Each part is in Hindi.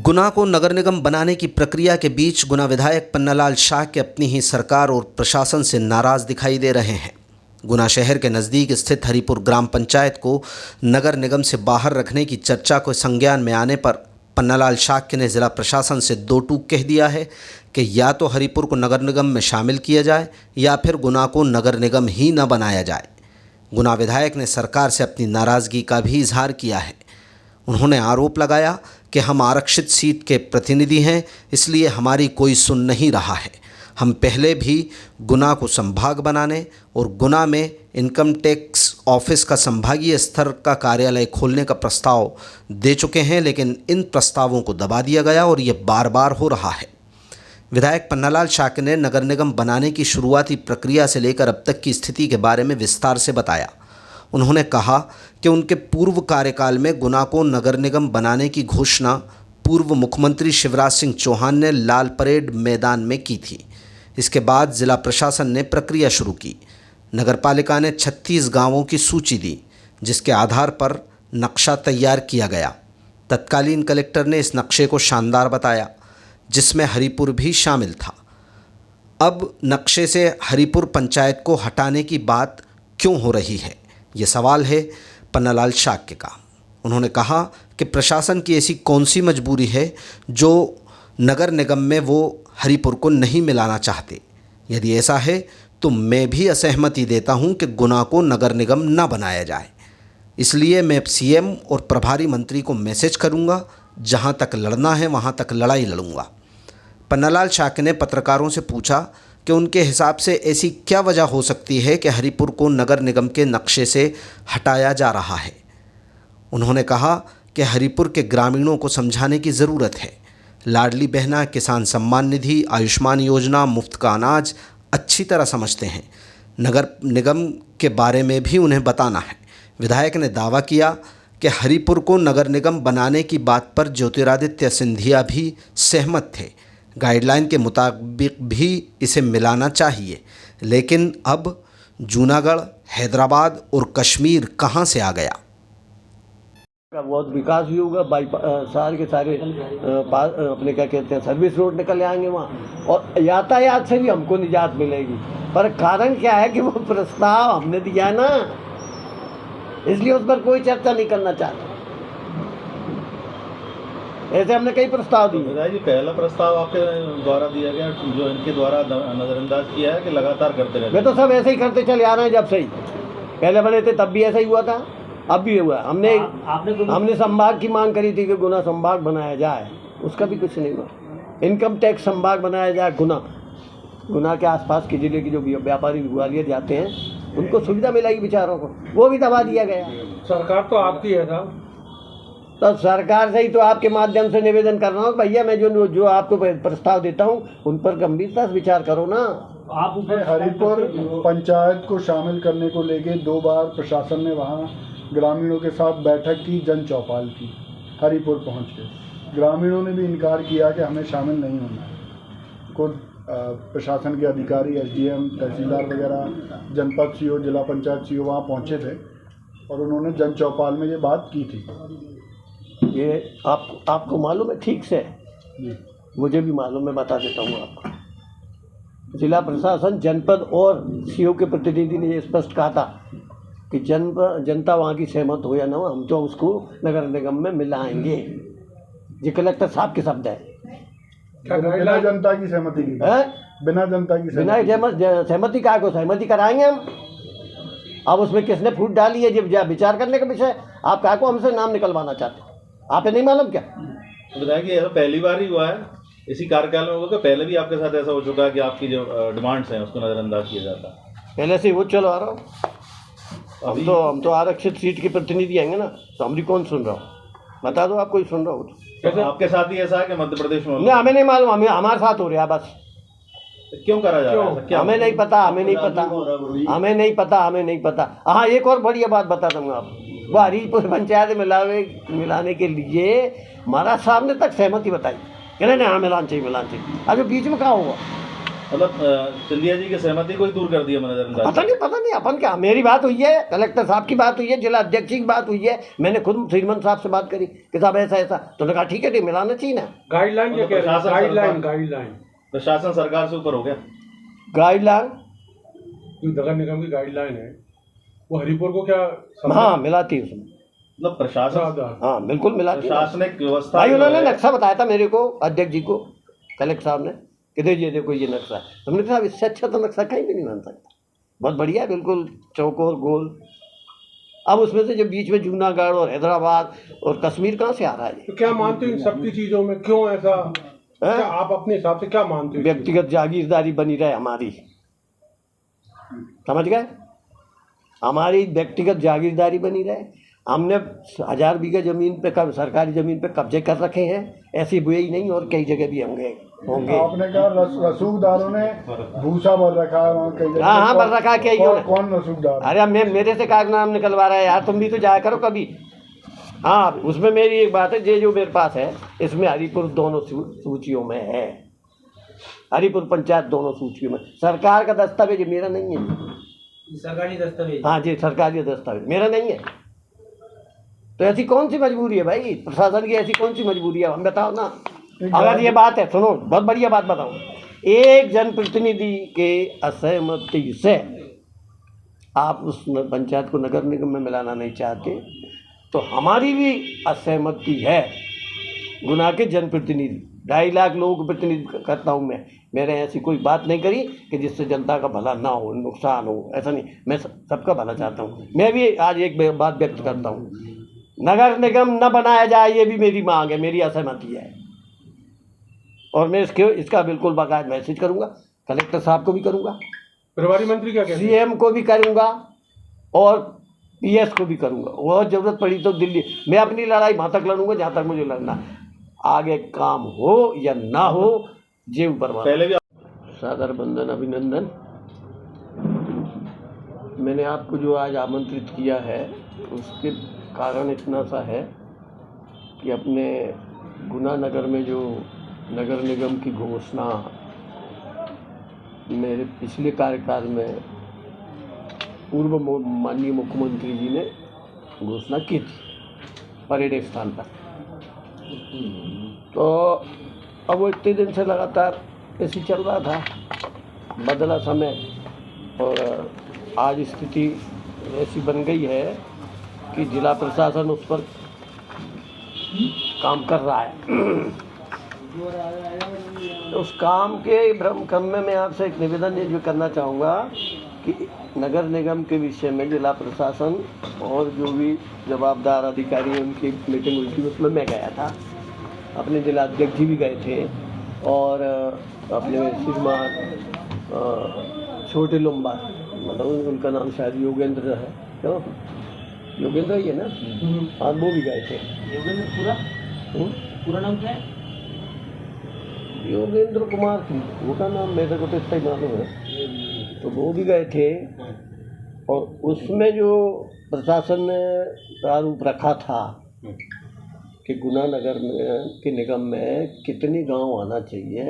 गुना को नगर निगम बनाने की प्रक्रिया के बीच गुना विधायक पन्नालाल शाह के अपनी ही सरकार और प्रशासन से नाराज दिखाई दे रहे हैं। गुना शहर के नज़दीक स्थित हरिपुर ग्राम पंचायत को नगर निगम से बाहर रखने की चर्चा को संज्ञान में आने पर पन्नालाल शाह ने जिला प्रशासन से दो टूक कह दिया है कि या तो हरिपुर को नगर निगम में शामिल किया जाए या फिर गुना को नगर निगम ही न बनाया जाए। गुना विधायक ने सरकार से अपनी नाराज़गी का भी इजहार किया है। उन्होंने आरोप लगाया कि हम आरक्षित सीट के प्रतिनिधि हैं, इसलिए हमारी कोई सुन नहीं रहा है। हम पहले भी गुना को संभाग बनाने और गुना में इनकम टैक्स ऑफिस का संभागीय स्तर का कार्यालय खोलने का प्रस्ताव दे चुके हैं, लेकिन इन प्रस्तावों को दबा दिया गया और ये बार बार हो रहा है। विधायक पन्नालाल शाह ने नगर निगम बनाने की शुरुआती प्रक्रिया से लेकर अब तक की स्थिति के बारे में विस्तार से बताया। उन्होंने कहा कि उनके पूर्व कार्यकाल में गुना को नगर निगम बनाने की घोषणा पूर्व मुख्यमंत्री शिवराज सिंह चौहान ने लाल परेड मैदान में की थी। इसके बाद जिला प्रशासन ने प्रक्रिया शुरू की। नगरपालिका ने 36 गांवों की सूची दी, जिसके आधार पर नक्शा तैयार किया गया। तत्कालीन कलेक्टर ने इस नक्शे को शानदार बताया, जिसमें हरिपुर भी शामिल था। अब नक्शे से हरिपुर पंचायत को हटाने की बात क्यों हो रही है, ये सवाल है पन्नालाल शाह का। उन्होंने कहा कि प्रशासन की ऐसी कौन सी मजबूरी है जो नगर निगम में वो हरिपुर को नहीं मिलाना चाहते। यदि ऐसा है तो मैं भी असहमति देता हूं कि गुना को नगर निगम न बनाया जाए। इसलिए मैं सीएम और प्रभारी मंत्री को मैसेज करूंगा, जहां तक लड़ना है वहां तक लड़ाई लड़ूंगा। पन्नालाल शाह ने पत्रकारों से पूछा कि उनके हिसाब से ऐसी क्या वजह हो सकती है कि हरिपुर को नगर निगम के नक्शे से हटाया जा रहा है। उन्होंने कहा कि हरिपुर के ग्रामीणों को समझाने की ज़रूरत है। लाडली बहना, किसान सम्मान निधि, आयुष्मान योजना, मुफ्त का अनाज अच्छी तरह समझते हैं। नगर निगम के बारे में भी उन्हें बताना है। विधायक ने दावा किया कि हरिपुर को नगर निगम बनाने की बात पर ज्योतिरादित्य सिंधिया भी सहमत थे। गाइडलाइन के मुताबिक भी इसे मिलाना चाहिए, लेकिन अब जूनागढ़, हैदराबाद और कश्मीर कहां से आ गया। बहुत विकास भी होगा। शहर के सारे अपने क्या कहते हैं सर्विस रोड निकल आएंगे वहाँ, और यातायात से भी हमको निजात मिलेगी। पर कारण क्या है कि वो प्रस्ताव हमने दिया है ना, इसलिए उस पर कोई चर्चा नहीं करना चाहते। ऐसे हमने कई प्रस्ताव दिए। जी, पहला प्रस्ताव आपके द्वारा दिया गया जो इनके द्वारा नज़रअंदाज किया है कि लगातार करते रहते। वे तो सब ऐसे ही करते चले आ रहे हैं। जब से ही पहले बने थे तब भी ऐसा ही हुआ था, अब भी हुआ। हमने संभाग की मांग करी थी कि गुना संभाग बनाया जाए, उसका भी कुछ नहीं हुआ। इनकम टैक्स संभाग बनाया जाए गुना के आसपास के ज़िले के जो व्यापारी ग्वालियर जाते हैं उनको सुविधा मिलेगी बेचारों को, वो भी दबा दिया गया। सरकार तो आपकी है साहब, तो सरकार से ही तो आपके माध्यम से निवेदन कर रहा हूँ, भैया मैं जो आपको प्रस्ताव देता हूँ उन पर गंभीरता से विचार करो ना। आप ऊपर हरिपुर पंचायत को शामिल करने को लेके 2 बार प्रशासन ने वहाँ ग्रामीणों के साथ बैठक की, जन चौपाल की। हरिपुर पहुँच के ग्रामीणों ने भी इनकार किया कि हमें शामिल नहीं होना है। खुद प्रशासन के अधिकारी, एसडीएम, तहसीलदार वगैरह, जनपद सीओ, जिला पंचायत सीओ वहाँ पहुँचे थे और उन्होंने जन चौपाल में ये बात की थी। ये आपको मालूम है ठीक से? मुझे भी मालूम है, बता देता हूँ आपको। जिला प्रशासन, जनपद और सीओ के प्रतिनिधि ने ये स्पष्ट कहा था कि जनता वहाँ की सहमत हो या न हो, हम तो उसको नगर निगम में मिलाएंगे। ये कलेक्टर साहब के शब्द है। बिना जनता की सहमति की, बिना जनता की सहमति का को सहमति कराएंगे हम। अब उसमें किसने फूट डाली है, जब विचार करने का विषय। आप क्या को हमसे नाम निकलवाना चाहते हैं? आपने नहीं मालूम क्या? बताया कि ऐसा पहली बार ही हुआ है इसी कार्यकाल में। होगा पहले भी आपके साथ ऐसा हो चुका है कि आपकी जो डिमांड्स हैं उसको नज़रअंदाज किया जाता है। पहले से ही वो चलो आ रहा हूँ। हम तो आरक्षित सीट के प्रतिनिधि आएंगे ना, तो हमारी कौन सुन रहा हूँ? बता दो, आप कोई सुन रहा हो तो आपके साथ ही ऐसा है कि मध्य प्रदेश में? नहीं, हमें नहीं मालूम, हमारे साथ हो रहा है बस। क्यों करा जा रहा है? हमें नहीं पता। हमें नहीं पता। हाँ, एक और बढ़िया बात बता दूंगा आपको। वो हरिपुर पंचायत मिलाने के लिए महाराज साहब ने तक सहमति बताई, कहने नहीं हाँ मिलान चाहिए। अभी बीच में कहाँ हुआ? मतलब सिंधिया जी की सहमति को ही दूर कर दिया नजरअंदाज। पता नहीं अपन क्या, मेरी बात हुई है, कलेक्टर साहब की बात हुई है, जिला अध्यक्ष की बात हुई है, मैंने खुद श्रीमंत साहब से बात करी कि साहब ऐसा ऐसा, तो उन्होंने कहा ठीक है, मिलाना चाहिए ना। गाइडलाइन क्या कह रहे हैं? प्रशासन गाइडलाइन प्रशासन सरकार से ऊपर हो गया। गाइडलाइन जो नगर निगम की गाइडलाइन है वो हरिपुर को क्या हाँ मिलाती है उसमें, मतलब प्रशासन, हाँ बिल्कुल मिलाती है। प्रशासनिक व्यवस्था भाई जो उन्होंने है- नक्शा बताया था मेरे को, अध्यक्ष जी को, कलेक्टर साहब ने कि देखिए देखो ये नक्शा है, तो हमने कहा इससे अच्छा तो नक्शा कहीं भी नहीं बन सकता, बहुत बढ़िया है, बिल्कुल चौकोर गोल। अब उसमें से जो बीच में जूनागढ़ और हैदराबाद और कश्मीर कहाँ से आ रहा है ये? तो क्या मानते हो इन सबकी चीजों में, क्यों ऐसा, क्या आप अपने हिसाब से क्या मानते हो? व्यक्तिगत जागीरदारी बनी रहे हमारी, समझ गए, हमारी व्यक्तिगत जागीरदारी बनी रहे। हमने 1000 बीघा जमीन पे सरकारी जमीन पे कब्जे कर रखे हैं, ऐसी हुए ही नहीं, और कई जगह भी होंगे। आपने कहा रसूखदारों ने भूसा भर रखा है वहाँ कई जगह। हाँ भर रखा है, क्या कौन रसूखदार? अरे मेरे से का नाम निकलवा रहा है यार, तुम भी तो जाया करो कभी। हाँ उसमें मेरी एक बात है, जो मेरे पास है इसमें हरिपुर दोनों सूचियों में है, हरिपुर पंचायत दोनों सूचियों में। सरकार का दस्तावेज मेरा नहीं है, सरकारी दस्तावेज। हाँ जी सरकारी दस्तावेज मेरा नहीं है। तो ऐसी कौन सी मजबूरी है भाई, प्रशासन की ऐसी कौन सी मजबूरी है, हम बताओ ना। अगर ये बात है, सुनो बहुत बढ़िया बात बताऊँ, एक जनप्रतिनिधि के असहमति से आप उस पंचायत को नगर निगम में मिलाना नहीं चाहते, तो हमारी भी असहमति है। गुना के जनप्रतिनिधि 2.5 लाख लोगों को प्रतिनिधित्व करता हूँ मैं, मैंने ऐसी कोई बात नहीं करी कि जिससे जनता का भला ना हो, नुकसान हो, ऐसा नहीं, मैं सबका भला चाहता हूँ। मैं भी आज एक बात व्यक्त करता हूँ, नगर निगम न बनाया जाए, ये भी मेरी मांग है, मेरी असहमति है, और मैं इसका बिल्कुल बाकायदा मैसेज करूँगा, कलेक्टर साहब को भी करूँगा, प्रभारी मंत्री क्या कहते हैं? सीएम को भी करूँगा और पीएस को भी करूँगा, और ज़रूरत पड़ी तो दिल्ली। मैं अपनी लड़ाई वहाँ तक लड़ूंगा जहाँ तक मुझे लड़ना है, आगे काम हो या ना हो जे ऊपर पहले भी सादर बंदन अभिनंदन। मैंने आपको जो आज आमंत्रित किया है उसके कारण इतना सा है कि अपने गुना नगर में जो नगर निगम की घोषणा मेरे पिछले कार्यकाल में पूर्व माननीय मुख्यमंत्री जी ने घोषणा की थी परेड स्थान पर, तो अब वो इतने दिन से लगातार ऐसे चल रहा था, बदला समय, और आज स्थिति ऐसी बन गई है कि जिला प्रशासन उस पर काम कर रहा है। तो उस काम के भ्रम क्रम में मैं आपसे एक निवेदन ये जो करना चाहूँगा कि नगर निगम के विषय में जिला प्रशासन और जो भी जवाबदार अधिकारी हैं उनकी मीटिंग हुई थी, उसमें मैं गया था, अपने जिला अध्यक्ष जी भी गए थे, और अपने श्रीमान छोटे लुम्बा, मतलब उनका नाम शायद योगेंद्र है, क्यों योगेंद्र ही है ना, हाँ वो भी गए थे। योगेंद्र पूरा नाम क्या है? योगेंद्र कुमार उनका नाम मेरे को तो इतना ही मालूम है, तो वो भी गए थे, और उसमें जो प्रशासन ने प्रारूप रखा था कि गुना नगर में के निगम में कितने गांव आना चाहिए,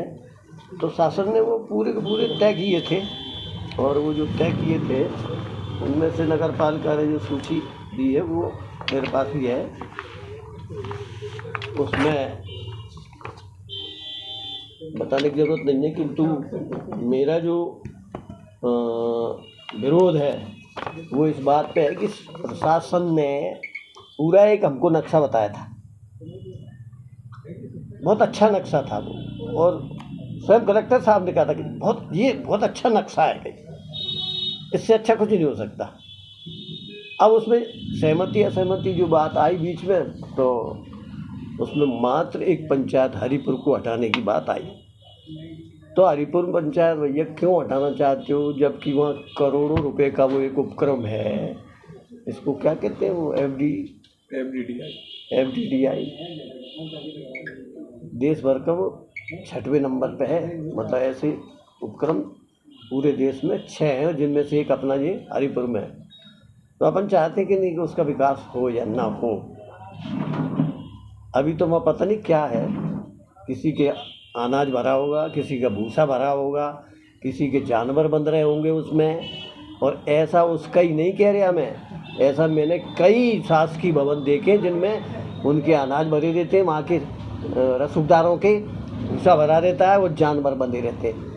तो शासन ने वो पूरे के पूरे तय किए थे, और वो जो तय किए थे उनमें से नगर पालिका ने जो सूची दी है वो मेरे पास ही है। उसमें बताने की ज़रूरत नहीं है, किंतु मेरा जो विरोध है वो इस बात पे है कि प्रशासन ने पूरा एक हमको नक्शा बताया था, बहुत अच्छा नक्शा था वो, और स्वयं कलेक्टर साहब ने कहा था कि बहुत अच्छा नक्शा है, इससे अच्छा कुछ नहीं हो सकता। अब उसमें सहमति असहमति जो बात आई बीच में, तो उसमें मात्र एक पंचायत हरिपुर को हटाने की बात आई। तो हरिपुर पंचायत भैया क्यों हटाना चाहते हो, जबकि वहाँ करोड़ों रुपए का वो एक उपक्रम है, इसको क्या कहते हैं वो FDDI देश भर का वो 6वें नंबर पे है, मतलब ऐसे उपक्रम पूरे देश में 6 हैं, जिनमें से एक अपना ये हरिपुर में है। तो अपन चाहते हैं कि नहीं कि उसका विकास हो या ना हो। अभी तो वहाँ पता नहीं क्या है, किसी के अनाज भरा होगा, किसी का भूसा भरा होगा, किसी के जानवर बंध रहे होंगे उसमें। और ऐसा उसका ही नहीं कह रहा मैं, ऐसा मैंने कई शासकीय भवन देखे जिनमें उनके अनाज भरे रहते हैं, वहाँ के रसूखदारों के भूसा भरा रहता है, वो जानवर बंधे रहते हैं।